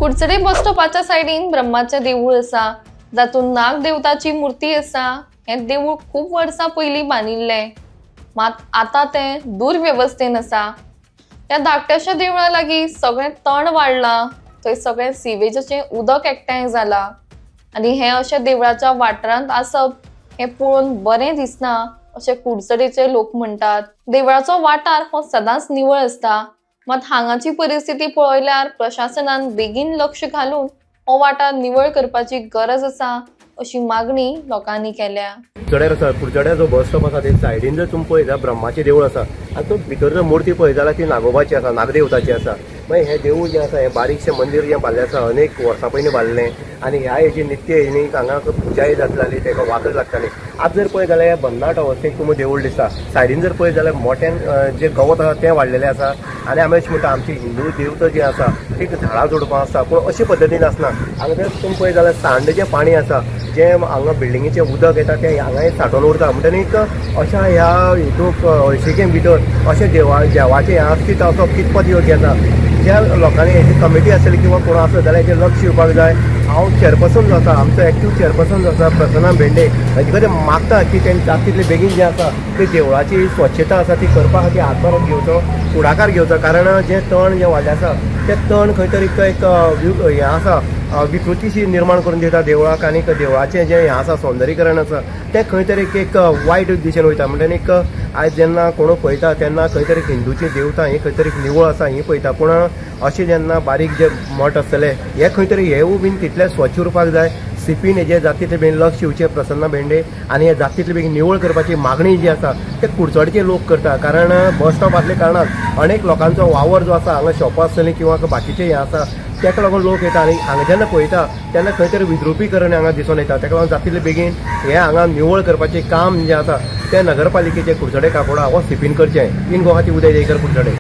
कुडचडे बस स्टॉपाच्या सायडीन ब्रह्माचें देवूळ आसा, जातून नाग देवताची मूर्ती आसा। हे देवूळ खूप वर्सां पयलीं बांदिल्लें, मात आता तें दुर्व्यवस्थेन आसा। त्या धाकट्याशा देवळा लागीं सगळें तण वाडलां, थंय सगळें सिवेजाचें उदक एकठांय जालां आनी हें अशें देवळाच्या वाठारांत आसप हें पळोवन बरें दिसना अशें कुडचडेचे लोक म्हणटात। देवळाचो वाठार हो सदांच निवळ आसता, मात हांगाची परिस्थिती पळयल्यार प्रशासनान बेगीन लक्ष घालून हो वाठार निवळ करपाची गरज आसा अशी मागणी लोकांनी केल्या। कुडचड्यार जो बस स्टॉप आसा ते सायडीन जर तुम्ही पळयता ब्रह्माचें देवूळ आसा आनी तो भितर जर मूर्ती पळयत जाल्यार ती नागोबाची आसा, नागदेवताची आसा। मागीर हें देवूळ जें आसा हें बारीकशें मंदीर जें बांदलें आसा अनेक वर्सां पयलीं बांदलें आनी ह्या हेजी नित्य हेजी हांगा पुजाय जाताली, ताका वाकर लागताली। आज जर पळयत जाल्यार भन्नाट अवस्थेक तुमकां देवूळ दिसता। सायडीन जर पळयत जाल्यार मोठ्यान जें गवत आसा तें वाडलेलें आसा आनी आमी अशें म्हणटा आमची हिंदू देवता जी आसा ती झाडां झुडपां आसता, पूण अशे पद्दतीन आसना। हांगा जर तुमी पळयत जाल्यार सांड जें पाणी आसा जें हांगा बिल्डिंगेचें उदक येता तें हांगा सांठोवन उरता। म्हणटनीक अशा ह्या हितूंक हळशिके भितर अशें देवाचें हें अस्तित्व आसप कितपत योग्य आसा। ज्या लोकांनी हेची कमिटी आसली किंवा कोण आसत जाल्यार हेचेर लक्ष दिवपाक जाय। हांव चेअरपर्सन जो आसा, आमचो एक्टिव्ह चेअरपर्सन जो आसा प्रसन्ना भेंडे, हाचे कडेन मागता की तें जाता तितले बेगीन जें आसा ती देवळाची स्वच्छता आसा ती करपा खातीर हातभार घेवचो, फुडाकार घेवचो। कारण जें तण जें वाडलें आसा तें तण खंय तरी एक हें आसा विकृतीशी निर्माण करून दिता देवळाक आनी देवळाचें जें हें आसा सौंदर्यीकरण आसा तें खंय तरी एक वायट दिशेन वयता। म्हणटनीक आयज जेन्ना कोण पळयता तेन्ना खंय तरी हिंदूची देवता ही खंय तरी निवळ आसा ही पळयता, पूण अशें जेन्ना बारीक जे मठ आसतले हे खंय तरी हेवूय बीन तितले स्वच्छ उरपाक जाय। सीपीन हेजे जाता तितले बेगीन लक्ष दिवचें प्रसन्न भेंडे आनी हे जाता तितले बेगीन निवळ करपाची मागणी जी आसा ते कुडचडचे लोक करता। कारण बस स्टॉप आसले कारणान अनेक लोकांचो वावर जो आसा हांगा शॉपां आसतलीं किंवा बाकीचें हें आसा ताका लागून लोक येता आनी हांगा जेन्ना पळयता तेन्ना खंय तरी विद्रुपीकरण हांगा दिसून येता। ताका लागून जाता तितले बेगीन हें हांगा निवळ करपाचें काम जें आसा तें नगरपालिकेचे कुडचडे काकोडा हो सीपीन करचें। इन गोवा ती उदय जयकर कुडचडे।